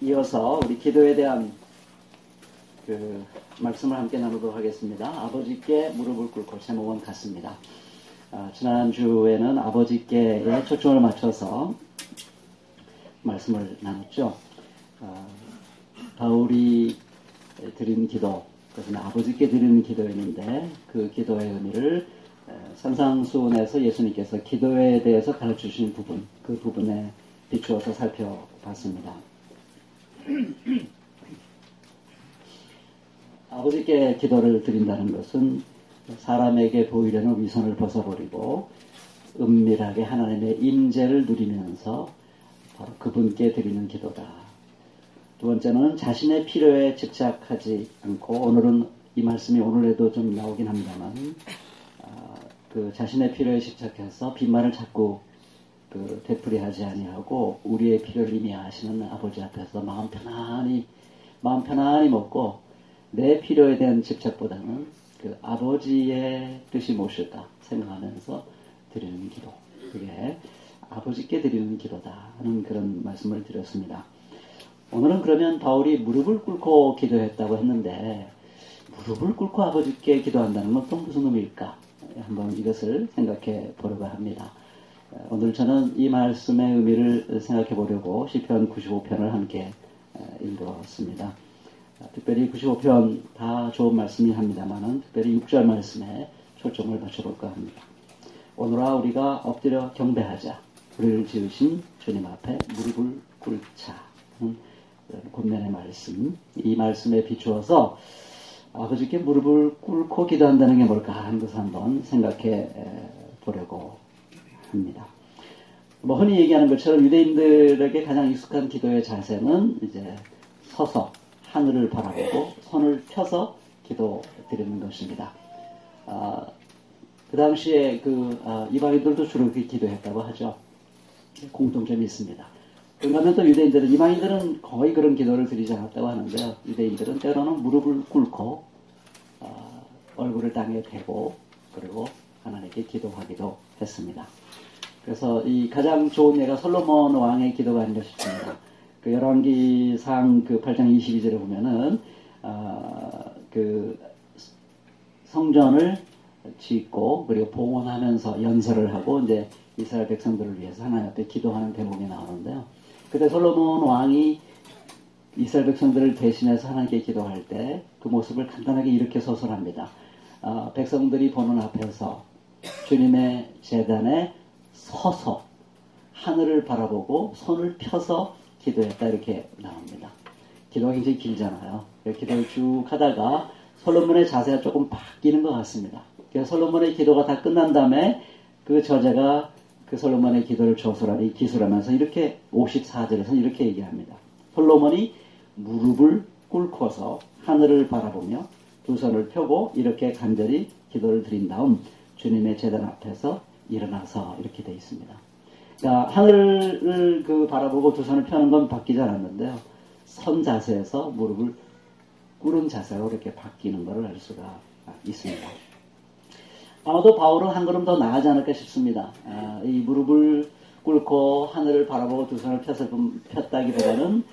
이어서 우리 기도에 대한 말씀을 함께 나누도록 하겠습니다. 아버지께 무릎을 꿇고 제목은 같습니다. 지난주에는 아버지께에 초점을 맞춰서 말씀을 나눴죠. 바울이 드린 기도, 그것은 아버지께 드리는 기도였는데 그 기도의 의미를 산상수훈에서 예수님께서 기도에 대해서 가르쳐주신 부분, 그 부분에 비추어서 살펴봤습니다. 아버지께 기도를 드린다는 것은 사람에게 보이려는 위선을 벗어버리고 은밀하게 하나님의 임재를 누리면서 바로 그분께 드리는 기도다. 두 번째는 자신의 필요에 집착하지 않고, 오늘은 이 말씀이 오늘에도 좀 나오긴 합니다만, 그 자신의 필요에 집착해서 빈말을 자꾸 되풀이하지 아니하고 우리의 필요를 이미 아시는 아버지 앞에서 마음 편안히 먹고 내 필요에 대한 집착보다는 그 아버지의 뜻이 무엇일까 생각하면서 드리는 기도, 그게 아버지께 드리는 기도다 하는 그런 말씀을 드렸습니다. 오늘은 그러면 바울이 무릎을 꿇고 기도했다고 했는데, 무릎을 꿇고 아버지께 기도한다는 건 또 무슨 의미일까? 한번 이것을 생각해 보려고 합니다. 오늘 저는 이 말씀의 의미를 생각해 보려고 시편 95편을 함께 읽었습니다. 특별히 95편 다 좋은 말씀이 합니다만은 특별히 6절 말씀에 초점을 맞춰볼까 합니다. 오늘아 우리가 엎드려 경배하자. 우리를 지으신 주님 앞에 무릎을 꿇자. 권면의 말씀, 이 말씀에 비추어서 아버지께 무릎을 꿇고 기도한다는 게 뭘까 하는 것을 한번 생각해 보려고 합니다. 흔히 얘기하는 것처럼 유대인들에게 가장 익숙한 기도의 자세는 이제 서서 하늘을 바라보고 손을 펴서 기도 드리는 것입니다. 그 당시에 이방인들도 주로 그렇게 기도했다고 하죠. 공통점이 있습니다. 그런가 하면 또 유대인들은, 이방인들은 거의 그런 기도를 드리지 않았다고 하는데요. 유대인들은 때로는 무릎을 꿇고 얼굴을 땅에 대고 그리고 하나님께 기도하기도 했습니다. 그래서 이 가장 좋은 예가 솔로몬 왕의 기도가 아닌가 싶습니다. 그 열왕기상 8장 22절에 보면은 성전을 짓고 그리고 봉헌하면서 연설을 하고 이제 이스라엘 백성들을 위해서 하나님 앞에 기도하는 대목이 나오는데요. 그때 솔로몬 왕이 이스라엘 백성들을 대신해서 하나님께 기도할 때 그 모습을 간단하게 이렇게 서술합니다. 백성들이 보는 앞에서 주님의 제단에 서서 하늘을 바라보고 손을 펴서 기도했다, 이렇게 나옵니다. 기도가 굉장히 길잖아요. 기도를 쭉 하다가 솔로몬의 자세가 조금 바뀌는 것 같습니다. 그래서 솔로몬의 기도가 다 끝난 다음에 그 저자가 그 솔로몬의 기도를 기술하면서 이렇게 54절에서는 이렇게 얘기합니다. 솔로몬이 무릎을 꿇고서 하늘을 바라보며 두 손을 펴고 이렇게 간절히 기도를 드린 다음 주님의 제단 앞에서 일어나서, 이렇게 되어 있습니다. 그러니까 하늘을 바라보고 두 손을 펴는 건 바뀌지 않았는데요. 선 자세에서 무릎을 꿇은 자세로 이렇게 바뀌는 것을 알 수가 있습니다. 아마도 바울은 한 걸음 더 나아지 않을까 싶습니다. 이 무릎을 꿇고 하늘을 바라보고 두 손을 폈다기보다는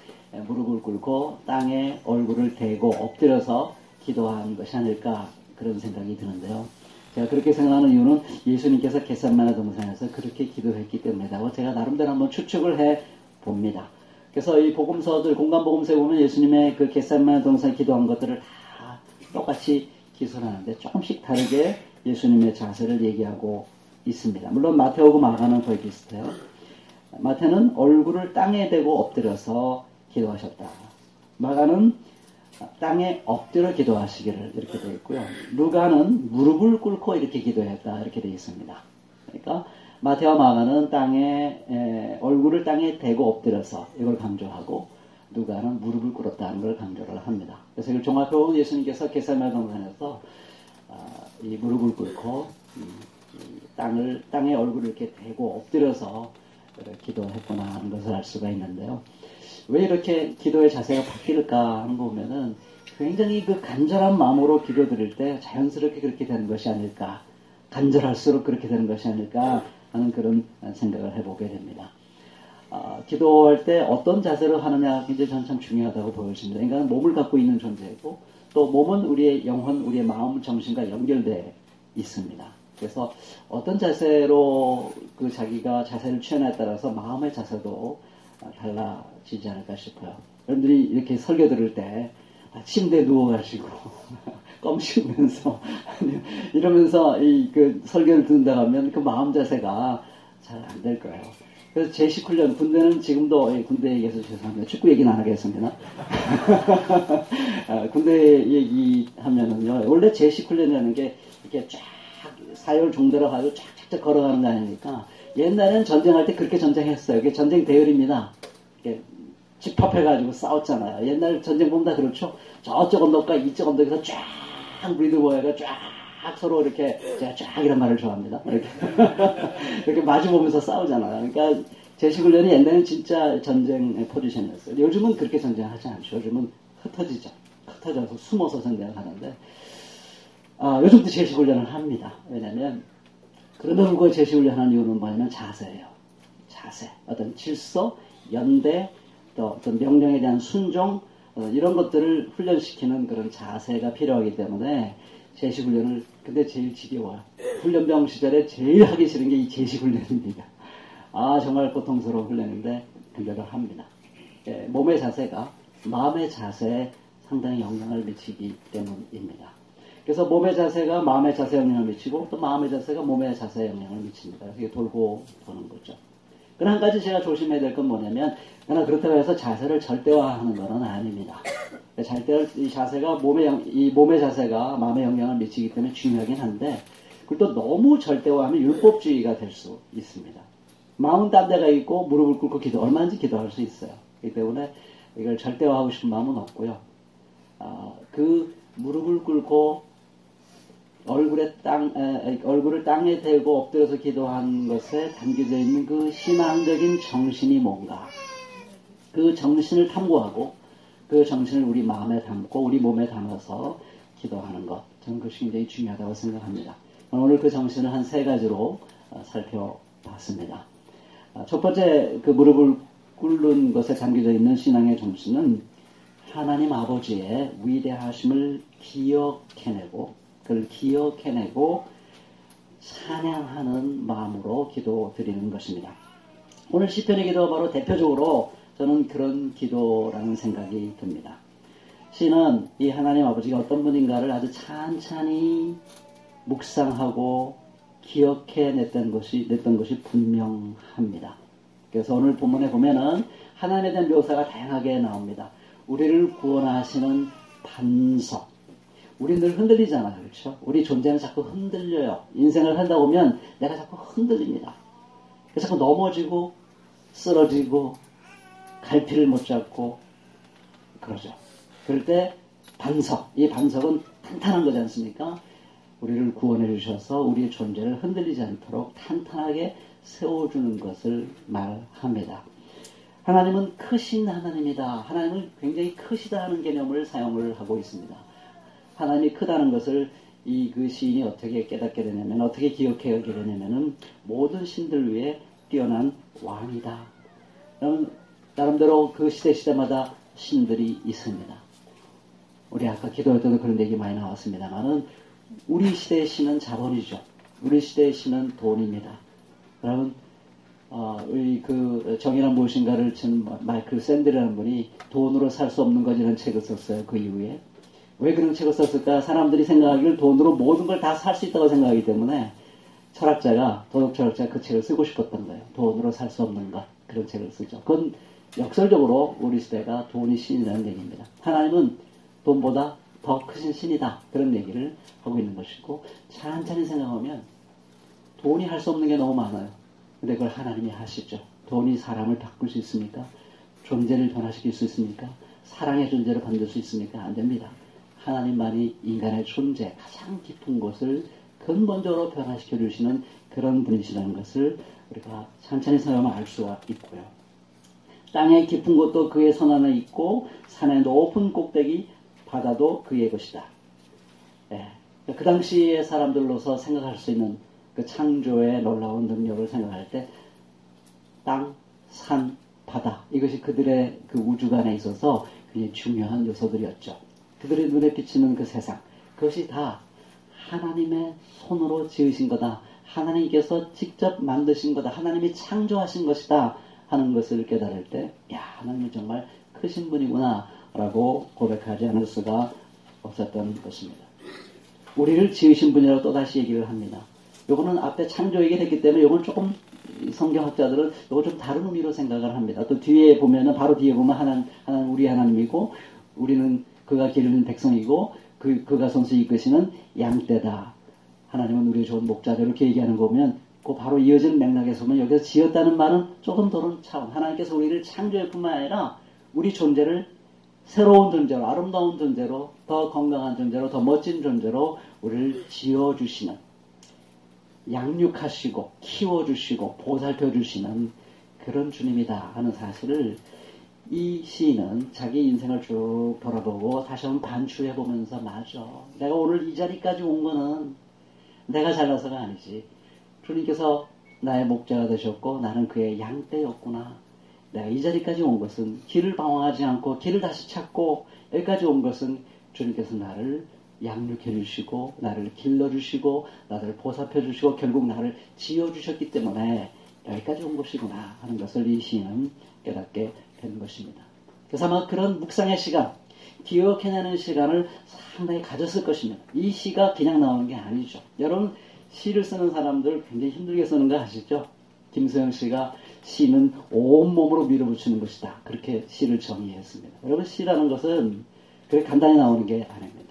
무릎을 꿇고 땅에 얼굴을 대고 엎드려서 기도한 것이 아닐까, 그런 생각이 드는데요. 제가 그렇게 생각하는 이유는 예수님께서 겟세마네 동산에서 그렇게 기도했기 때문이라고 제가 나름대로 한번 추측을 해 봅니다. 그래서 이 복음서들, 공간복음서에 보면 예수님의 그 겟세마네 동산에 기도한 것들을 다 똑같이 기술하는데 조금씩 다르게 예수님의 자세를 얘기하고 있습니다. 물론 마태오고 마가는 거의 비슷해요. 마태는 얼굴을 땅에 대고 엎드려서 기도하셨다. 마가는 땅에 엎드려 기도하시기를, 이렇게 되어 있고요. 루가는 무릎을 꿇고 이렇게 기도했다, 이렇게 되어 있습니다. 그러니까 마태와 마가는 얼굴을 땅에 대고 엎드려서 이걸 강조하고, 누가는 무릎을 꿇었다는 걸 강조를 합니다. 그래서 이걸 종합해보면 예수님께서 겟세마네 동산에서 이 무릎을 꿇고 땅에 얼굴을 이렇게 대고 엎드려서 기도했구나 하는 것을 알 수가 있는데요. 왜 이렇게 기도의 자세가 바뀔까 하는 거 보면은 굉장히 간절한 마음으로 기도드릴 때 자연스럽게 그렇게 되는 것이 아닐까, 간절할수록 그렇게 되는 것이 아닐까 하는 그런 생각을 해보게 됩니다. 기도할 때 어떤 자세로 하느냐 굉장히 저는 참 중요하다고 보여집니다. 인간은 몸을 갖고 있는 존재이고 또 몸은 우리의 영혼, 우리의 마음, 정신과 연결되어 있습니다. 그래서 어떤 자세로 그 자기가 자세를 취하냐에 따라서 마음의 자세도 달라지지 않을까 싶어요. 여러분들이 이렇게 설교 들을 때 침대에 누워가지고 껌 씹으면서 이러면서 그 설교를 듣는다 하면 그 마음 자세가 잘 안 될 거예요. 그래서 제식 훈련, 군대는 지금도, 군대 얘기해서 죄송합니다. 축구 얘기는 안 하겠습니다. 군대 얘기하면은요, 원래 제식 훈련이라는 게 이렇게 쫙 사열 종대로 가지고 쫙쫙 걸어가는 거 아닙니까? 옛날에는 전쟁할 때 그렇게 전쟁했어요. 그게 전쟁 대열입니다. 이렇게 집합해가지고 싸웠잖아요. 옛날 전쟁 보면 다 그렇죠? 저쪽 언덕과 이쪽 언덕에서 쫙 우리들 모여가 쫙 서로 이렇게, 제가 쫙 이런 말을 좋아합니다. 이렇게. 이렇게 마주보면서 싸우잖아요. 그러니까 제식훈련이 옛날에는 진짜 전쟁 포지션이었어요. 요즘은 그렇게 전쟁하지 않죠. 요즘은 흩어지죠. 흩어져서 숨어서 전쟁을 하는데, 요즘도 제식훈련을 합니다. 왜냐면, 그럼에도 불구하고 제식훈련 하는 이유는 뭐냐면 자세예요. 자세. 어떤 질서, 연대, 또 어떤 명령에 대한 순종, 이런 것들을 훈련시키는 그런 자세가 필요하기 때문에 제식훈련을, 근데 제일 지겨워요. 훈련병 시절에 제일 하기 싫은 게 이 제식훈련입니다. 정말 고통스러운 훈련인데, 근데도 합니다. 몸의 자세가 마음의 자세에 상당히 영향을 미치기 때문입니다. 그래서 몸의 자세가 마음의 자세에 영향을 미치고, 또 마음의 자세가 몸의 자세에 영향을 미칩니다. 이게 돌고 도는 거죠. 그러나 한 가지 제가 조심해야 될 건 뭐냐면, 그러나 그렇다고 해서 자세를 절대화하는 것은 아닙니다. 이 자세가 이 몸의 자세가 마음에 영향을 미치기 때문에 중요하긴 한데, 그걸 또 너무 절대화하면 율법주의가 될 수 있습니다. 마음은 딴 데가 있고 무릎을 꿇고 얼마든지 기도할 수 있어요. 그렇기 때문에 이걸 절대화하고 싶은 마음은 없고요. 그 무릎을 꿇고 얼굴을 땅에 대고 엎드려서 기도한 것에 담겨져 있는 그 신앙적인 정신이 뭔가, 그 정신을 탐구하고 그 정신을 우리 마음에 담고 우리 몸에 담아서 기도하는 것, 저는 그것이 굉장히 중요하다고 생각합니다. 오늘 그 정신을 한 3가지로 살펴봤습니다. 첫 번째, 그 무릎을 꿇는 것에 담겨져 있는 신앙의 정신은 하나님 아버지의 위대하심을 기억해내고, 그걸 기억해내고 찬양하는 마음으로 기도 드리는 것입니다. 오늘 시편의 기도가 바로 대표적으로 저는 그런 기도라는 생각이 듭니다. 시는 이 하나님 아버지가 어떤 분인가를 아주 찬찬히 묵상하고 기억해냈던 것이 분명합니다. 그래서 오늘 본문에 보면은 하나님에 대한 묘사가 다양하게 나옵니다. 우리를 구원하시는 반석. 우리 늘 흔들리잖아요. 그렇죠? 우리 존재는 자꾸 흔들려요. 인생을 살다 보면 내가 자꾸 흔들립니다. 그래서 자꾸 넘어지고 쓰러지고 갈피를 못 잡고 그러죠. 그럴 때 이 반석은 탄탄한 거지 않습니까? 우리를 구원해 주셔서 우리의 존재를 흔들리지 않도록 탄탄하게 세워주는 것을 말합니다. 하나님은 크신 하나님이다. 하나님은 굉장히 크시다 하는 개념을 사용을 하고 있습니다. 하나님이 크다는 것을 그 시인이 어떻게 깨닫게 되냐면, 어떻게 기억하게 되냐면은, 모든 신들 위에 뛰어난 왕이다. 나름대로 그 시대마다 신들이 있습니다. 우리 아까 기도할 때도 그런 얘기 많이 나왔습니다만은, 우리 시대의 신은 자본이죠. 우리 시대의 신은 돈입니다. 여러분, 정의란 무엇인가를 친 마이클 샌들이라는 분이 돈으로 살 수 없는 것이라는 책을 썼어요. 그 이후에. 왜 그런 책을 썼을까? 사람들이 생각하기를 돈으로 모든 걸 다 살 수 있다고 생각하기 때문에 도덕 철학자가 그 책을 쓰고 싶었던 거예요. 돈으로 살 수 없는 것. 그런 책을 쓰죠. 그건 역설적으로 우리 시대가 돈이 신이라는 얘기입니다. 하나님은 돈보다 더 크신 신이다. 그런 얘기를 하고 있는 것이고, 찬찬히 생각하면 돈이 할 수 없는 게 너무 많아요. 근데 그걸 하나님이 하시죠. 돈이 사람을 바꿀 수 있습니까? 존재를 변화시킬 수 있습니까? 사랑의 존재를 만들 수 있습니까? 안 됩니다. 하나님만이 인간의 존재, 가장 깊은 곳을 근본적으로 변화시켜 주시는 그런 분이시라는 것을 우리가 찬찬히 생각하면 알 수가 있고요. 땅의 깊은 곳도 그의 손 안에 있고, 산의 높은 꼭대기 바다도 그의 것이다. 그 당시의 사람들로서 생각할 수 있는 그 창조의 놀라운 능력을 생각할 때, 땅, 산, 바다, 이것이 그들의 그 우주관에 있어서 굉장히 중요한 요소들이었죠. 그들의 눈에 비치는 그 세상, 그것이 다 하나님의 손으로 지으신 거다. 하나님께서 직접 만드신 거다. 하나님이 창조하신 것이다 하는 것을 깨달을 때, 야, 하나님은 정말 크신 분이구나 라고 고백하지 않을 수가 없었던 것입니다. 우리를 지으신 분이라고 또다시 얘기를 합니다. 요거는 앞에 창조 얘기를 했기 때문에 요건 조금 성경학자들은 요거 좀 다른 의미로 생각을 합니다. 또 뒤에 보면은, 바로 뒤에 보면 하나님 우리 하나님이고, 우리는 그가 기르는 백성이고, 그가 선수 이끄시는 양떼다. 하나님은 우리의 좋은 목자다. 이렇게 얘기하는 거 보면, 그 바로 이어지는 맥락에서 보면 여기서 지었다는 말은 조금 다른 차원. 하나님께서 우리를 창조할 뿐만 아니라 우리 존재를 새로운 존재로, 아름다운 존재로, 더 건강한 존재로, 더 멋진 존재로 우리를 지어주시는, 양육하시고 키워주시고 보살펴주시는 그런 주님이다 하는 사실을 이 시인은 자기 인생을 쭉 돌아보고 다시 한번 반추해보면서, 맞아, 내가 오늘 이 자리까지 온 거는 내가 잘나서가 아니지. 주님께서 나의 목자가 되셨고 나는 그의 양떼였구나. 내가 이 자리까지 온 것은, 길을 방황하지 않고 길을 다시 찾고 여기까지 온 것은 주님께서 나를 양육해 주시고 나를 길러주시고 나를 보살펴 주시고 결국 나를 지어주셨기 때문에 여기까지 온 것이구나 하는 것을 이 시인은 깨닫게 되는 것입니다. 그래서 아마 그런 묵상의 시간, 기억해내는 시간을 상당히 가졌을 것입니다. 이 시가 그냥 나오는 게 아니죠. 여러분, 시를 쓰는 사람들 굉장히 힘들게 쓰는 거 아시죠? 김소영 씨가 시는 온몸으로 밀어붙이는 것이다, 그렇게 시를 정의했습니다. 여러분, 시라는 것은 그렇게 간단히 나오는 게 아닙니다.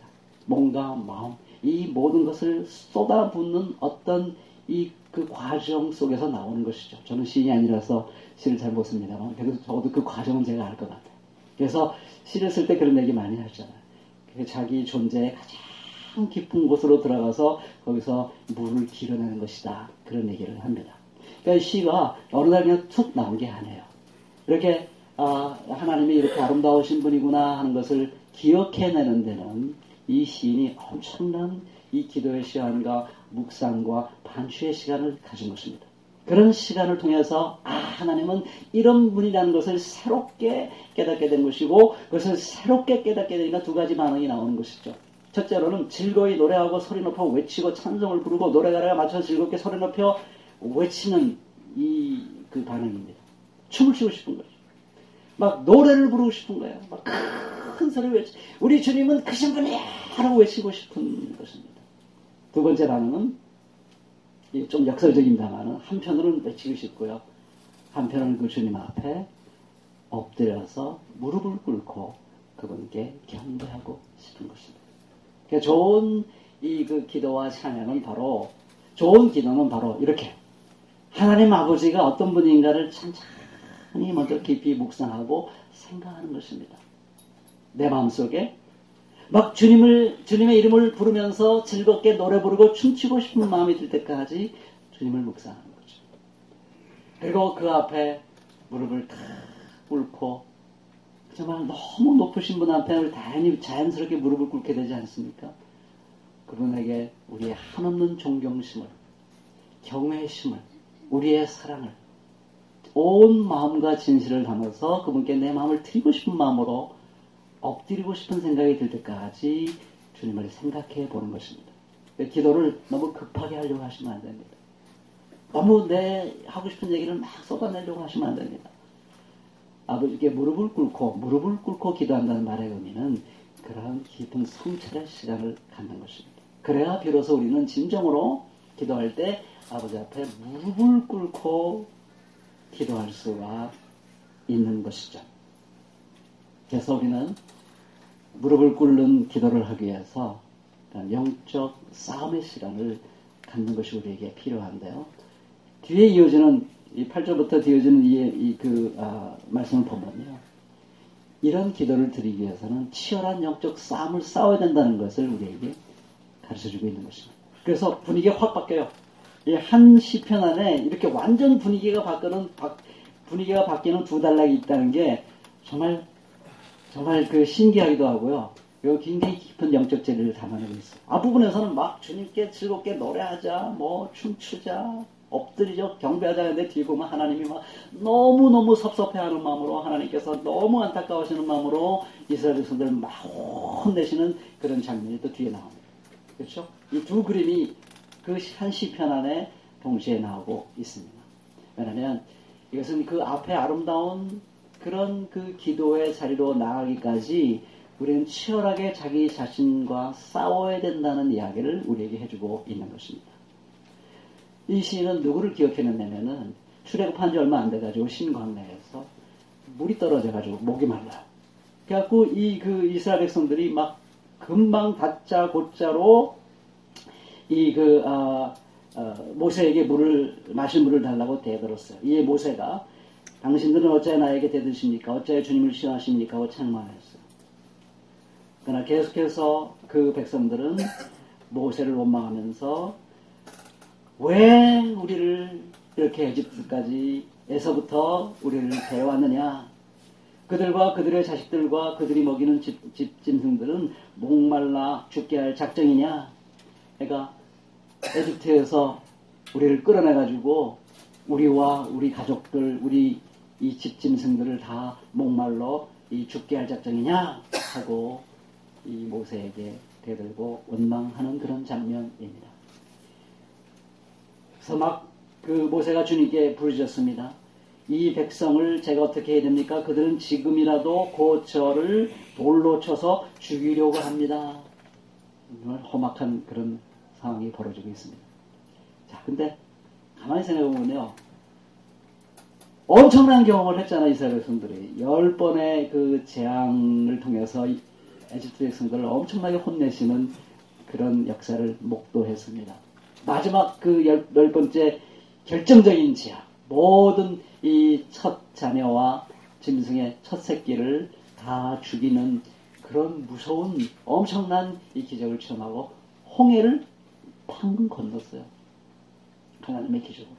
몸과 마음, 이 모든 것을 쏟아붓는 어떤 그 과정 속에서 나오는 것이죠. 저는 시인이 아니라서 시를 잘 못 씁니다만, 그래도 저도 그 과정은 제가 알 것 같아요. 그래서 시를 쓸 때 그런 얘기 많이 하잖아요. 자기 존재의 가장 깊은 곳으로 들어가서 거기서 물을 길어내는 것이다, 그런 얘기를 합니다. 그러니까 시가 어느 날 그냥 툭 나온 게 아니에요. 이렇게 하나님이 이렇게 아름다우신 분이구나 하는 것을 기억해내는 데는 이 시인이 엄청난 이 기도의 시간과 묵상과 반추의 시간을 가진 것입니다. 그런 시간을 통해서 하나님은 이런 분이라는 것을 새롭게 깨닫게 된 것이고, 그것을 새롭게 깨닫게 되니까 두 가지 반응이 나오는 것이죠. 첫째로는 즐거이 노래하고 소리 높여 외치고 찬송을 부르고 노래가래가 맞춰서 즐겁게 소리 높여 외치는 그 반응입니다. 춤을 추고 싶은 거죠. 막 노래를 부르고 싶은 거예요. 막 큰 소리를 외치, 우리 주님은 크신 분이야 하라고 외치고 싶은 것입니다. 두 번째 반응은 좀 역설적입니다만 한편으로는 외치고 싶고요, 한편으로는 그 주님 앞에 엎드려서 무릎을 꿇고 그분께 경배하고 싶은 것입니다. 그러니까 좋은 그 기도와 찬양은 바로, 좋은 기도는 바로 이렇게 하나님 아버지가 어떤 분인가를 천천히 먼저 깊이 묵상하고 생각하는 것입니다. 내 마음속에 막 주님의 이름을 부르면서 즐겁게 노래 부르고 춤추고 싶은 마음이 들 때까지 주님을 묵상하는 거죠. 그리고 그 앞에 무릎을 탁 꿇고, 정말 너무 높으신 분 앞에 우리 자연스럽게 무릎을 꿇게 되지 않습니까? 그분에게 우리의 한없는 존경심을, 경외심을, 우리의 사랑을 온 마음과 진실을 담아서 그분께 내 마음을 드리고 싶은 마음으로 엎드리고 싶은 생각이 들 때까지 주님을 생각해 보는 것입니다. 기도를 너무 급하게 하려고 하시면 안 됩니다. 너무 내 하고 싶은 얘기를 막 쏟아내려고 하시면 안 됩니다. 아버지께 무릎을 꿇고 기도한다는 말의 의미는 그러한 깊은 성찰의 시간을 갖는 것입니다. 그래야 비로소 우리는 진정으로 기도할 때 아버지 앞에 무릎을 꿇고 기도할 수가 있는 것이죠. 그래서 우리는 무릎을 꿇는 기도를 하기 위해서 영적 싸움의 시간을 갖는 것이 우리에게 필요한데요. 뒤에 이어지는 이 8절부터 이어지는 말씀을 보면요, 이런 기도를 드리기 위해서는 치열한 영적 싸움을 싸워야 된다는 것을 우리에게 가르쳐주고 있는 것입니다. 그래서 분위기가 확 바뀌어요. 이 한 시편 안에 이렇게 완전 분위기가 바뀌는 두 단락이 있다는 게 정말 그 신기하기도 하고요. 여기 굉장히 깊은 영적 재리를 담아내고 있어요. 앞부분에서는 막 주님께 즐겁게 노래하자, 뭐 춤추자, 엎드리죠. 경배하자는데 뒤에 보면 하나님이 막 너무너무 섭섭해하는 마음으로 하나님께서 너무 안타까워하시는 마음으로 이스라엘 백성들을 막 혼내시는 그런 장면이 또 뒤에 나옵니다. 그렇죠? 이 두 그림이 그 한 시편 안에 동시에 나오고 있습니다. 왜냐하면 이것은 그 앞에 아름다운 그런 그 기도의 자리로 나가기까지 우리는 치열하게 자기 자신과 싸워야 된다는 이야기를 우리에게 해주고 있는 것입니다. 이 시인은 누구를 기억해냈냐면은 출애굽한 지 얼마 안 돼가지고 신광야에서 물이 떨어져가지고 목이 말라요. 그래갖고 그 이스라엘 백성들이 막 금방 다짜 고짜로 모세에게 마실 물을 달라고 대들었어요. 이에 모세가 당신들은 어찌 나에게 대드십니까? 어찌 주님을 시험하십니까? 하고 책망했어요. 그러나 계속해서 그 백성들은 모세를 원망하면서 왜 우리를 이렇게 에집트까지에서부터 우리를 데려왔느냐? 그들과 그들의 자식들과 그들이 먹이는 짐승들은 목말라 죽게 할 작정이냐? 그러니까 에집트에서 우리를 끌어내가지고 우리와 우리 가족들, 우리 이 집짐승들을 다 목말로 죽게 할 작정이냐? 하고 이 모세에게 대들고 원망하는 그런 장면입니다. 그래서 막 그 모세가 주님께 부르짖었습니다. 이 백성을 제가 어떻게 해야 됩니까? 그들은 지금이라도 저를 돌로 쳐서 죽이려고 합니다. 정말 험악한 그런 상황이 벌어지고 있습니다. 자, 근데 가만히 생각해보면요. 엄청난 경험을 했잖아요. 이스라엘 백성들이. 10번의 그 재앙을 통해서 에집트 백성들을 엄청나게 혼내시는 그런 역사를 목도했습니다. 마지막 그 10번째 결정적인 재앙. 모든 이 첫 자녀와 짐승의 첫 새끼를 다 죽이는 그런 무서운 엄청난 이 기적을 체험하고 홍해를 방금 건넜어요. 하나님의 기적으로.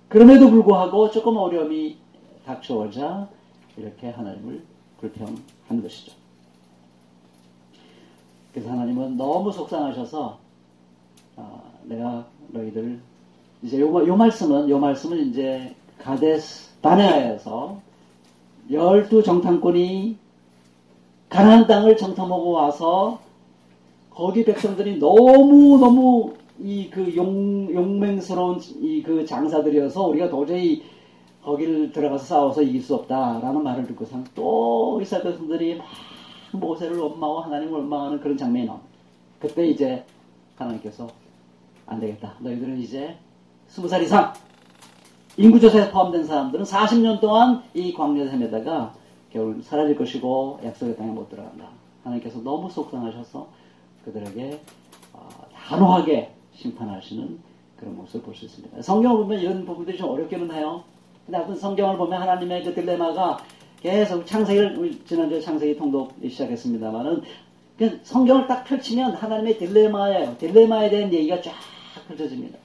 그럼에도 불구하고 조금 어려움이 닥쳐오자 이렇게 하나님을 불평한 것이죠. 그래서 하나님은 너무 속상하셔서 내가 너희들 이제 요 말씀은 이제 가데스 바네아에서 12 정탐꾼이 가나안 땅을 정탐하고 와서 거기 백성들이 너무 용맹스러운 그 장사들이어서 우리가 도저히 거기를 들어가서 싸워서 이길 수 없다라는 말을 듣고선 또 이스라엘 백성들이 막 모세를 원망하고 하나님을 원망하는 그런 장면이 나옵니다. 그때 이제 하나님께서 안 되겠다. 너희들은 이제 20살 이상 인구조사에 포함된 사람들은 40년 동안 이 광야에서 헤매다가 겨울 사라질 것이고 약속의 땅에 못 들어간다. 하나님께서 너무 속상하셔서 그들에게 단호하게 심판하시는 그런 모습을 볼 수 있습니다. 성경을 보면 이런 부분들이 좀 어렵기는 해요. 근데 하여튼 성경을 보면 하나님의 그 딜레마가 계속 창세기를 지난주에 창세기 통독 시작했습니다만은 성경을 딱 펼치면 하나님의 딜레마예요. 딜레마에 대한 얘기가 쫙 펼쳐집니다.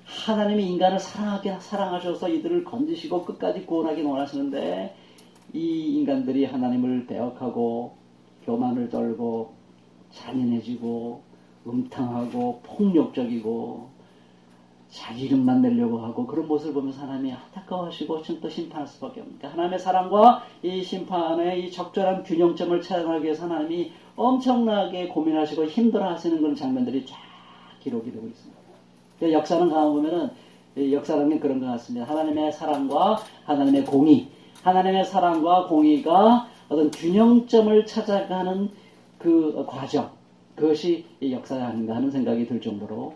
하나님이 인간을 사랑하셔서 이들을 건지시고 끝까지 구원하기 원하시는데 이 인간들이 하나님을 배역하고 교만을 떨고 잔인해지고 음탕하고 폭력적이고 자기 이름만 내려고 하고 그런 모습을 보면서 하나님이 안타까워하시고 또 심판할 수밖에 없습니다. 하나님의 사랑과 이 심판의 이 적절한 균형점을 찾아가기 위해서 하나님이 엄청나게 고민하시고 힘들어하시는 그런 장면들이 쫙 기록이 되고 있습니다. 역사는 가보면은 역사라는 게 그런 것 같습니다. 하나님의 사랑과 하나님의 공의, 하나님의 사랑과 공의가 어떤 균형점을 찾아가는 그 과정, 그것이 이 역사가 아닌가 하는 생각이 들 정도로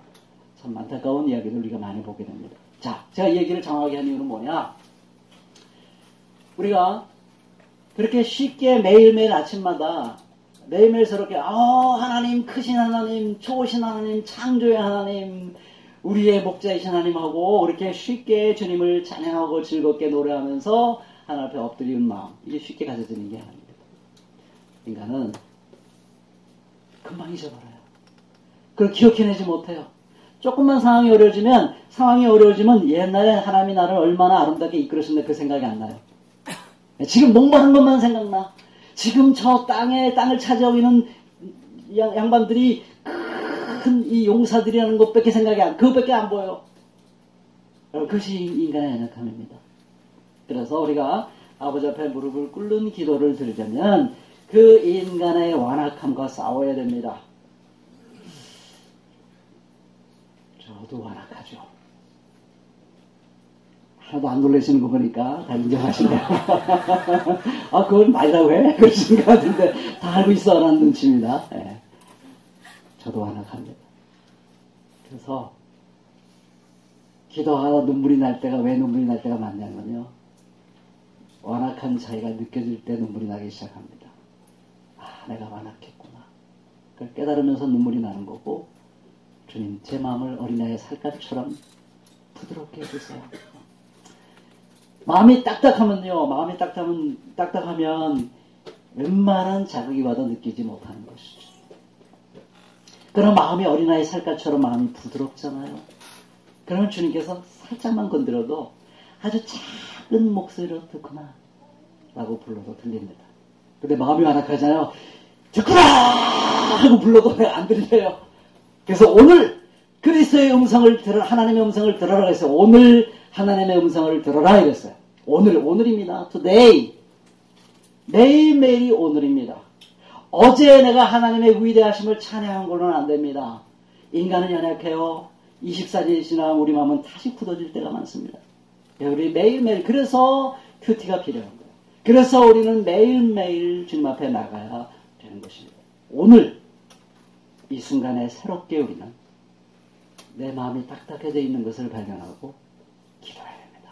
참 안타까운 이야기를 우리가 많이 보게 됩니다. 자, 제가 이 얘기를 정확하게 한 이유는 뭐냐? 우리가 그렇게 쉽게 매일매일 아침마다 매일매일 저렇게 하나님 크신 하나님, 좋으신 하나님, 창조의 하나님, 우리의 목자이신 하나님하고 이렇게 쉽게 주님을 찬양하고 즐겁게 노래하면서 하나님 앞에 엎드리는 마음, 이게 쉽게 가져지는 게 아닙니다. 인간은 금방 잊어버려요. 그걸 기억해내지 못해요. 조금만 상황이 어려워지면 옛날에 하나님이 나를 얼마나 아름답게 이끌으셨는데 그 생각이 안 나요. 지금 목마른 것만 생각나. 지금 저 땅을 차지하고 있는 양반들이 큰 이 용사들이라는 것밖에 그것밖에 안 보여. 그것이 인간의 연약함입니다. 그래서 우리가 아버지 앞에 무릎을 꿇는 기도를 드리려면 그 인간의 완악함과 싸워야 됩니다. 저도 완악하죠. 하나도 안 놀라시는 거 보니까 다 인정하시네요. 아, 그건 말이라고 해? 그러신 것 같은데 다 알고 있어 라는 눈치입니다. 네. 저도 완악합니다. 그래서 기도하다 눈물이 날 때가 왜 눈물이 날 때가 많냐면요. 완악한 자기가 느껴질 때 눈물이 나기 시작합니다. 아, 내가 완악했구나. 그걸 깨달으면서 눈물이 나는 거고, 주님, 제 마음을 어린아이의 살갗처럼 부드럽게 해주세요. 마음이 딱딱하면요, 딱딱하면 웬만한 자극이 와도 느끼지 못하는 것이죠. 그럼 마음이 어린아이 살갗처럼 마음이 부드럽잖아요. 그러면 주님께서 살짝만 건드려도 아주 작은 목소리로 듣구나 라고 불러도 들립니다. 근데 마음이 완악하잖아요. 듣구나 하고 불러도 안 들려요. 그래서 오늘 그리스도의 음성을 들어, 하나님의 음성을 들어라 했어요. 오늘 하나님의 음성을 들어라 이랬어요. 오늘입니다. today. 매일매일이 오늘입니다. 어제 내가 하나님의 위대하심을 찬양한 걸로는 안 됩니다. 인간은 연약해요. 24년이 지나 우리 마음은 다시 굳어질 때가 많습니다. 우리 매일매일, 그래서 큐티가 필요한 거예요. 그래서 우리는 매일매일 주님 앞에 나가야 되는 것입니다. 오늘 이 순간에 새롭게 우리는 내 마음이 딱딱해져 있는 것을 발견하고 기도해야 됩니다.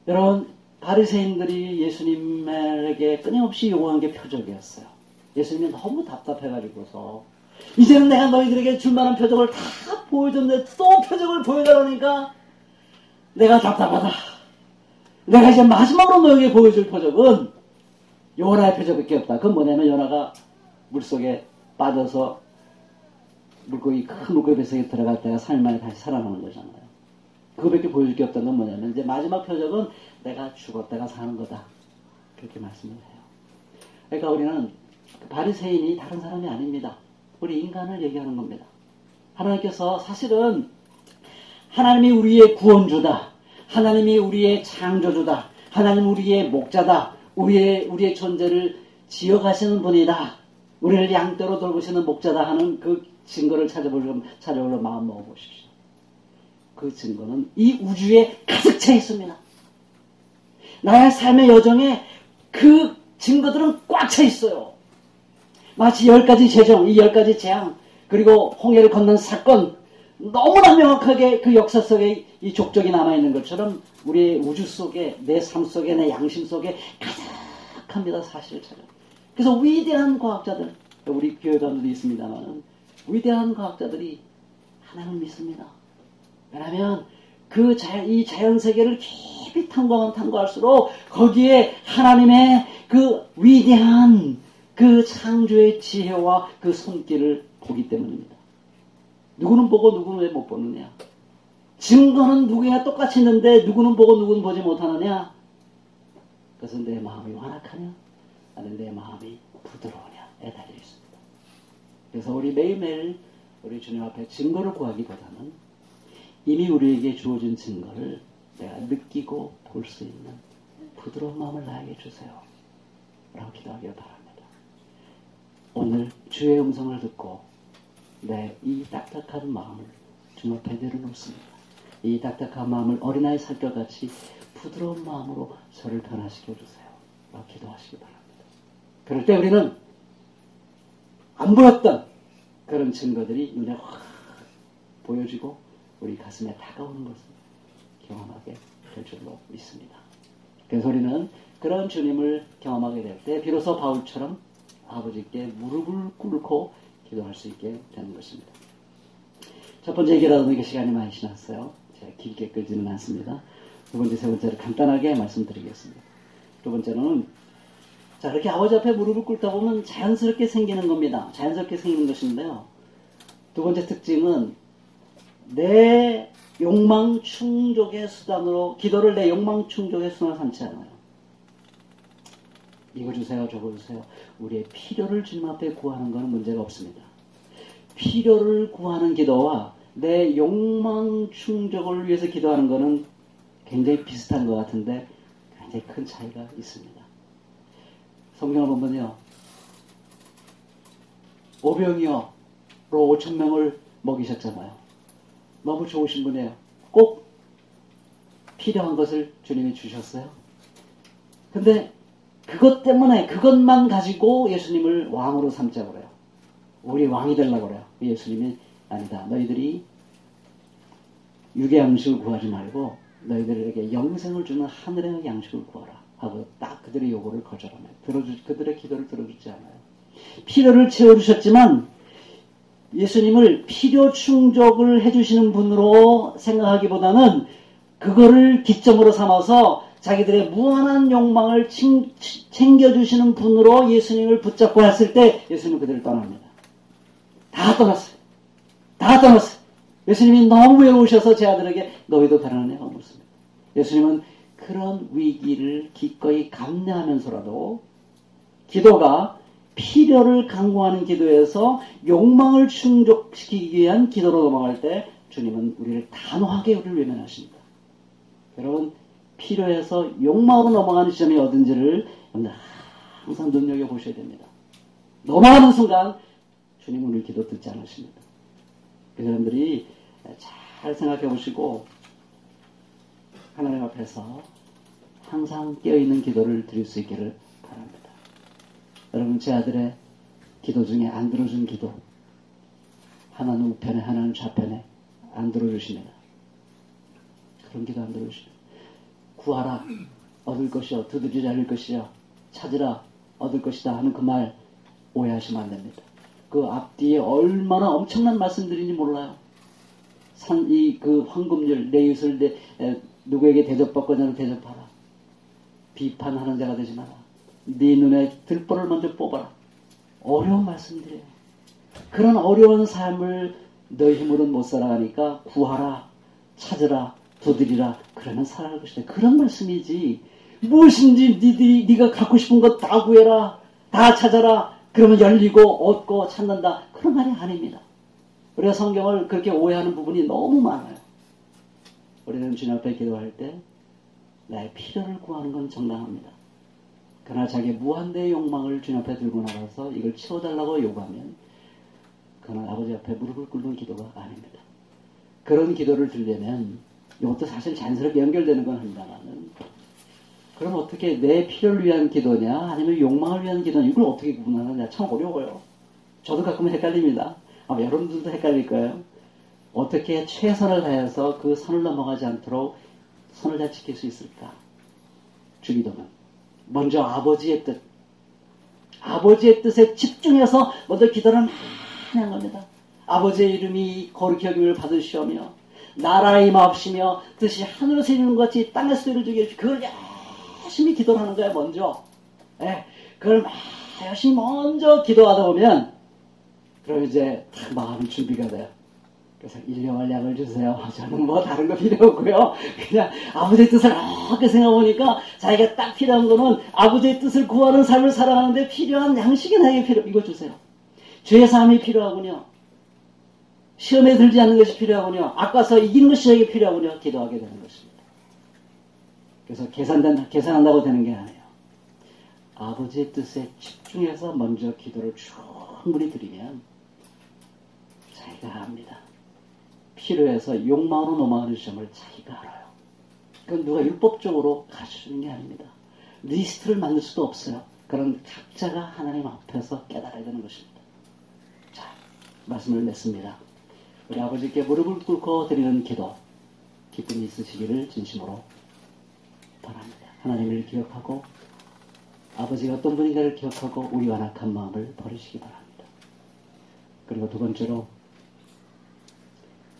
여러분, 바리새인들이 예수님에게 끊임없이 요구한 게 표적이었어요. 예수님이 너무 답답해가지고서 이제는 내가 너희들에게 줄 만한 표적을 다 보여줬는데 또 표적을 보여달라니까 내가 답답하다. 내가 이제 마지막으로 너에게 보여줄 표적은 요나의 표적밖에 없다. 그건 뭐냐면 요나가 물속에 빠져서 큰 물고기 뱃속에 들어갔다가 3일 만에 다시 살아나는 거잖아요. 그거밖에 보여줄 게 없다는 건 뭐냐면 이제 마지막 표적은 내가 죽었다가 사는 거다. 그렇게 말씀을 해요. 그러니까 우리는 바리새인이 다른 사람이 아닙니다. 우리 인간을 얘기하는 겁니다. 하나님께서 사실은 하나님이 우리의 구원주다. 하나님이 우리의 창조주다. 하나님 우리의 목자다. 우리의 존재를 지어가시는 분이다. 우리를 양떼로 돌보시는 목자다 하는 그 증거를 찾아보려 마음 먹어보십시오. 그 증거는 이 우주에 가득 차 있습니다. 나의 삶의 여정에 그 증거들은 꽉 차 있어요. 마치 10가지 재정, 이 10가지 재앙, 그리고 홍해를 건넌 사건, 너무나 명확하게 그 역사 속에 이 족적이 남아있는 것처럼 우리의 우주 속에, 내 삶 속에, 내 양심 속에 가득합니다. 사실을 찾아. 그래서 위대한 과학자들, 우리 교회단들도 있습니다만 위대한 과학자들이 하나님을 믿습니다. 왜냐하면 이 자연세계를 깊이 탐구하면 탐구할수록 거기에 하나님의 그 위대한 그 창조의 지혜와 그 손길을 보기 때문입니다. 누구는 보고 누구는 왜 못 보느냐? 증거는 누구나 똑같이 있는데 누구는 보고 누구는 보지 못하느냐? 그것은 내 마음이 완악하냐? 아니면 내 마음이 부드러우냐에 달려 있습니다. 그래서 우리 매일매일 우리 주님 앞에 증거를 구하기보다는 이미 우리에게 주어진 증거를 내가 느끼고 볼 수 있는 부드러운 마음을 나에게 주세요. 라고 기도하기를 바랍니다. 오늘 주의 음성을 듣고 내 이 딱딱한 마음을 주님 앞에 내려놓습니다. 이 딱딱한 마음을 어린아이 살결같이 부드러운 마음으로 저를 변화시켜 주세요. 라고 기도하시기 바랍니다. 그럴 때 우리는 안 보였던 그런 증거들이 눈에 확 보여지고 우리 가슴에 다가오는 것을 경험하게 될 줄로 믿습니다. 그래서 우리는 그런 주님을 경험하게 될 때 비로소 바울처럼 아버지께 무릎을 꿇고 기도할 수 있게 되는 것입니다. 첫 번째 얘기라도 이게 시간이 많이 지났어요. 제가 길게 끌지는 않습니다. 두 번째, 세 번째를 간단하게 말씀드리겠습니다. 두 번째는 자, 이렇게 아버지 앞에 무릎을 꿇다 보면 자연스럽게 생기는 겁니다. 자연스럽게 생기는 것인데요. 두 번째 특징은 내 욕망 충족의 수단으로, 기도를 내 욕망 충족의 수단으로 삼지 않아요. 이거 주세요, 저거 주세요. 우리의 필요를 주님 앞에 구하는 것은 문제가 없습니다. 필요를 구하는 기도와 내 욕망 충족을 위해서 기도하는 것은 굉장히 비슷한 것 같은데 굉장히 큰 차이가 있습니다. 성경을 보면요. 오병이어로 5,000명을 먹이셨잖아요. 너무 좋으신 분이에요. 꼭 필요한 것을 주님이 주셨어요. 근데 그것 때문에 그것만 가지고 예수님을 왕으로 삼자고 그래요. 우리 왕이 되려고 그래요. 예수님이 아니다. 너희들이 육의 양식을 구하지 말고 너희들에게 영생을 주는 하늘의 양식을 구하라 하고 딱 그들의 요구를 거절하면 그들의 기도를 들어주지 않아요. 필요를 채워주셨지만 예수님을 필요 충족을 해주시는 분으로 생각하기보다는 그거를 기점으로 삼아서 자기들의 무한한 욕망을 챙겨주시는 분으로 예수님을 붙잡고 했을 때 예수님은 그들을 떠납니다. 다 떠났어요. 다 떠났어요. 예수님이 너무 외로우셔서 제 아들에게 너희도 다르느냐 묻습니다. 예수님은 그런 위기를 기꺼이 감내하면서라도 기도가 필요를 강구하는 기도에서 욕망을 충족시키기 위한 기도로 넘어갈 때 주님은 우리를 단호하게 우리를 외면하십니다. 여러분 필요해서 욕망으로 넘어가는 지점이 어딘지를 여러분들 항상 눈여겨보셔야 됩니다. 넘어가는 순간 주님은 우리 기도 듣지 않으십니다. 그 사람들이 잘 생각해 보시고 하나님 앞에서 항상 깨어있는 기도를 드릴 수 있기를 바랍니다. 여러분 제 아들의 기도 중에 안 들어준 기도 하나는 우편에 하나는 좌편에 안 들어주십니다. 그런 기도 안 들어주십니다. 구하라 얻을 것이요 두드리라 열릴 것이요 찾으라 얻을 것이다 하는 그 말 오해하시면 안 됩니다. 그 앞뒤에 얼마나 엄청난 말씀들인지 몰라요. 그 황금률 내 이웃을 누구에게 대접받거나 대접하라. 비판하는 자가 되지 마라. 네 눈에 들보를 먼저 뽑아라. 어려운 말씀들이에요. 그런 어려운 삶을 너희 힘으로는 못 살아가니까 구하라 찾으라 두드리라 그러면 살아갈 것이다. 그런 말씀이지 무엇인지 네가 갖고 싶은 것 다 구해라 다 찾아라 그러면 열리고 얻고 찾는다 그런 말이 아닙니다. 우리가 성경을 그렇게 오해하는 부분이 너무 많아요. 우리는 주님 앞에 기도할 때 나의 필요를 구하는 건 정당합니다. 그러나 자기의 무한대의 욕망을 주님 앞에 들고 나가서 이걸 채워달라고 요구하면 그는 아버지 앞에 무릎을 꿇는 기도가 아닙니다. 그런 기도를 들려면 이것도 사실 자연스럽게 연결되는 건 합니다만은 그럼 어떻게 내 필요를 위한 기도냐 아니면 욕망을 위한 기도냐 이걸 어떻게 구분하느냐 참 어려워요. 저도 가끔은 헷갈립니다. 아마 여러분들도 헷갈릴 거예요. 어떻게 최선을 다해서 그 선을 넘어가지 않도록 선을 잘 지킬 수 있을까? 주기도는 먼저 아버지의 뜻에 집중해서 먼저 기도를 많이 한 겁니다. 아버지의 이름이 거룩히 여김을 받으시오며 나라의 임하옵시며 뜻이 하늘에서 이루는 것 같이 땅에서 이루어지게 해주시오. 그걸 열심히 기도를 하는 거예요. 먼저. 그걸 열심히 먼저 기도하다 보면 그럼 이제 다 마음이 준비가 돼요. 그래서 일용할 양을 주세요. 저는 뭐 다른 거 필요 없고요. 그냥 아버지의 뜻을 그렇게 생각해보니까 자기가 딱 필요한 거는 아버지의 뜻을 구하는 삶을 살아가는데 필요한 양식이 나에게 이거 주세요. 죄의 삶이 필요하군요. 시험에 들지 않는 것이 필요하군요. 아까서 이기는 것이 저에게 필요하군요. 기도하게 되는 것입니다. 그래서 계산한다고 되는 게 아니에요. 아버지의 뜻에 집중해서 먼저 기도를 충분히 드리면 자기가 압니다. 필요해서 욕망으로 넘어가는 점을 자기가 알아요. 그건 누가 율법적으로 가르쳐주는 게 아닙니다. 리스트를 만들 수도 없어요. 그런 각자가 하나님 앞에서 깨달아야 되는 것입니다. 자, 말씀을 냈습니다. 우리 아버지께 무릎을 꿇고 드리는 기도, 기쁨이 있으시기를 진심으로 바랍니다. 하나님을 기억하고 아버지가 어떤 분인가를 기억하고 우리 완악한 마음을 버리시기 바랍니다. 그리고 두 번째로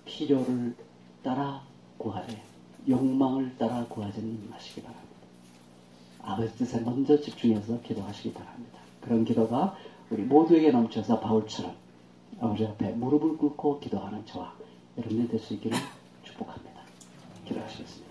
필요를 따라 구하되 욕망을 따라 구하지는 마시기 바랍니다. 아버지 뜻에 먼저 집중해서 기도하시기 바랍니다. 그런 기도가 우리 모두에게 넘쳐서 바울처럼 아버지 앞에 무릎을 꿇고 기도하는 저와 여러분이 될 수 있기를 축복합니다. 기도하시겠습니다.